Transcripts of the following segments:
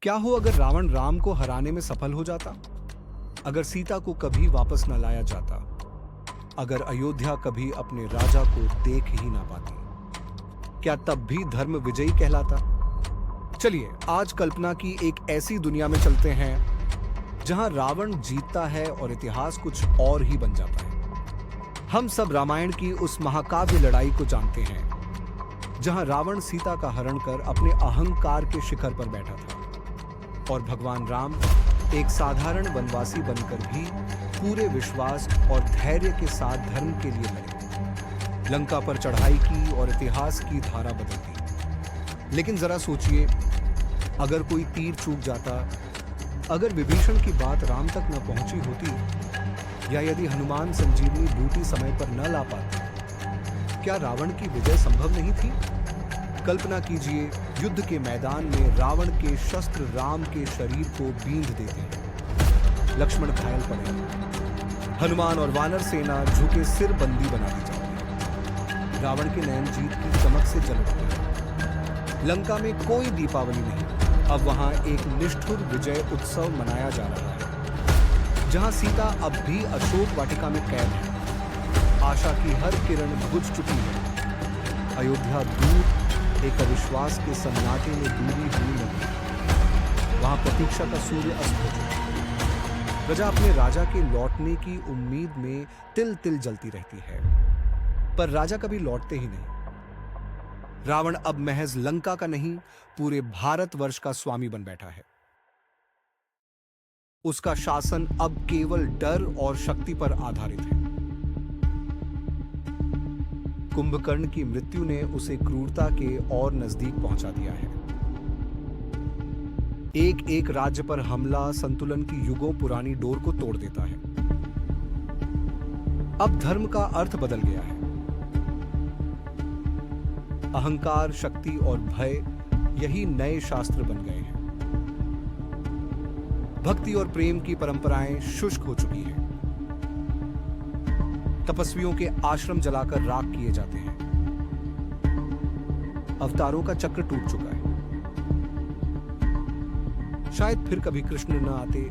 क्या हो अगर रावण राम को हराने में सफल हो जाता? अगर सीता को कभी वापस न लाया जाता? अगर अयोध्या कभी अपने राजा को देख ही ना पाती? क्या तब भी धर्म विजयी कहलाता? चलिए आज कल्पना की एक ऐसी दुनिया में चलते हैं जहां रावण जीतता है और इतिहास कुछ और ही बन जाता है। हम सब रामायण की उस महाकाव्य लड़ाई को जानते हैं जहां रावण सीता का हरण कर अपने अहंकार के शिखर पर बैठा था और भगवान राम एक साधारण वनवासी बनकर भी पूरे विश्वास और धैर्य के साथ धर्म के लिए लड़े, लंका पर चढ़ाई की और इतिहास की धारा बदल दी। लेकिन जरा सोचिए, अगर कोई तीर चूक जाता, अगर विभीषण की बात राम तक न पहुंची होती, या यदि हनुमान संजीवनी बूटी समय पर न ला पाते, क्या रावण की विजय संभव नहीं थी? कल्पना कीजिए, युद्ध के मैदान में रावण के शस्त्र राम के शरीर को बींध देते हैं, लक्ष्मण घायल पड़े, हनुमान और वानर सेना झुके सिर बंदी बना दी जाती है, रावण के नयन जीत की चमक से जल उठते हैं। लंका में कोई दीपावली नहीं, अब वहां एक निष्ठुर विजय उत्सव मनाया जा रहा है, जहां सीता अब भी अशोक वाटिका में कैद है, आशा की हर किरण बुझ चुकी है, अयोध्या दूर एक अविश्वास के सन्नाटे में डूबी हुई नदी, वहां प्रतीक्षा का सूर्य अस्त हो चुका। प्रजा अपने राजा के लौटने की उम्मीद में तिल तिल जलती रहती है, पर राजा कभी लौटते ही नहीं। रावण अब महज लंका का नहीं, पूरे भारतवर्ष का स्वामी बन बैठा है। उसका शासन अब केवल डर और शक्ति पर आधारित है। कुंभकर्ण की मृत्यु ने उसे क्रूरता के और नजदीक पहुंचा दिया है। एक एक राज्य पर हमला संतुलन की युगों पुरानी डोर को तोड़ देता है। अब धर्म का अर्थ बदल गया है। अहंकार, शक्ति और भय यही नए शास्त्र बन गए हैं। भक्ति और प्रेम की परंपराएं शुष्क हो चुकी हैं। तपस्वियों के आश्रम जलाकर राख किए जाते हैं। अवतारों का चक्र टूट चुका है। शायद फिर कभी कृष्ण न आते,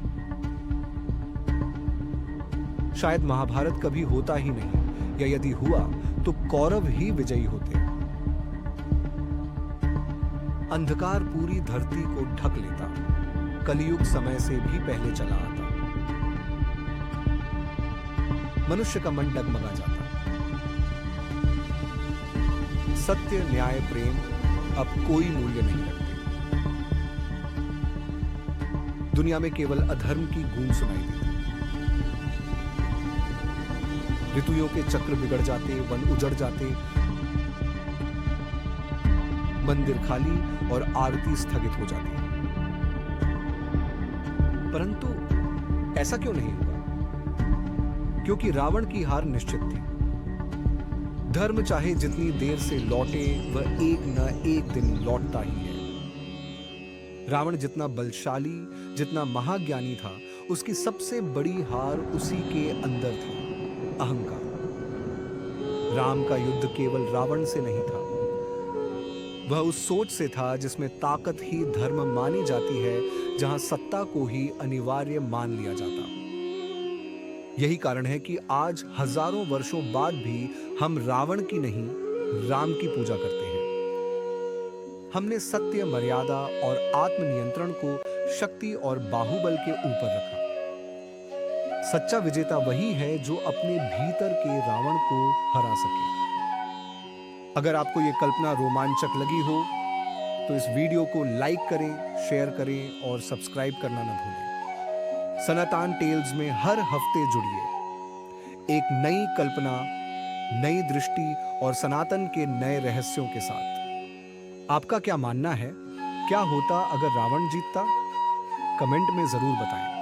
शायद महाभारत कभी होता ही नहीं, या यदि हुआ तो कौरव ही विजयी होते। अंधकार पूरी धरती को ढक लेता, कलयुग समय से भी पहले चला आता। मनुष्य का मन डगमगा जाता। सत्य, न्याय, प्रेम अब कोई मूल्य नहीं रखते। दुनिया में केवल अधर्म की गूंज सुनाई देती। ऋतुओं के चक्र बिगड़ जाते, वन उजड़ जाते, मंदिर खाली और आरती स्थगित हो जाती। परंतु ऐसा क्यों नहीं हुआ? क्योंकि रावण की हार निश्चित थी। धर्म चाहे जितनी देर से लौटे, वह एक न एक दिन लौटता ही है। रावण जितना बलशाली, जितना महाज्ञानी था, उसकी सबसे बड़ी हार उसी के अंदर थी, अहंकार। राम का युद्ध केवल रावण से नहीं था, वह उस सोच से था जिसमें ताकत ही धर्म मानी जाती है, जहां सत्ता को ही अनिवार्य मान लिया जाता। यही कारण है कि आज हजारों वर्षों बाद भी हम रावण की नहीं, राम की पूजा करते हैं। हमने सत्य, मर्यादा और आत्मनियंत्रण को शक्ति और बाहुबल के ऊपर रखा। सच्चा विजेता वही है जो अपने भीतर के रावण को हरा सके। अगर आपको यह कल्पना रोमांचक लगी हो तो इस वीडियो को लाइक करें, शेयर करें और सब्सक्राइब करना न भूलें। सनातन टेल्स में हर हफ्ते जुड़िए, एक नई कल्पना, नई दृष्टि और सनातन के नए रहस्यों के साथ। आपका क्या मानना है? क्या होता अगर रावण जीतता? कमेंट में जरूर बताएं।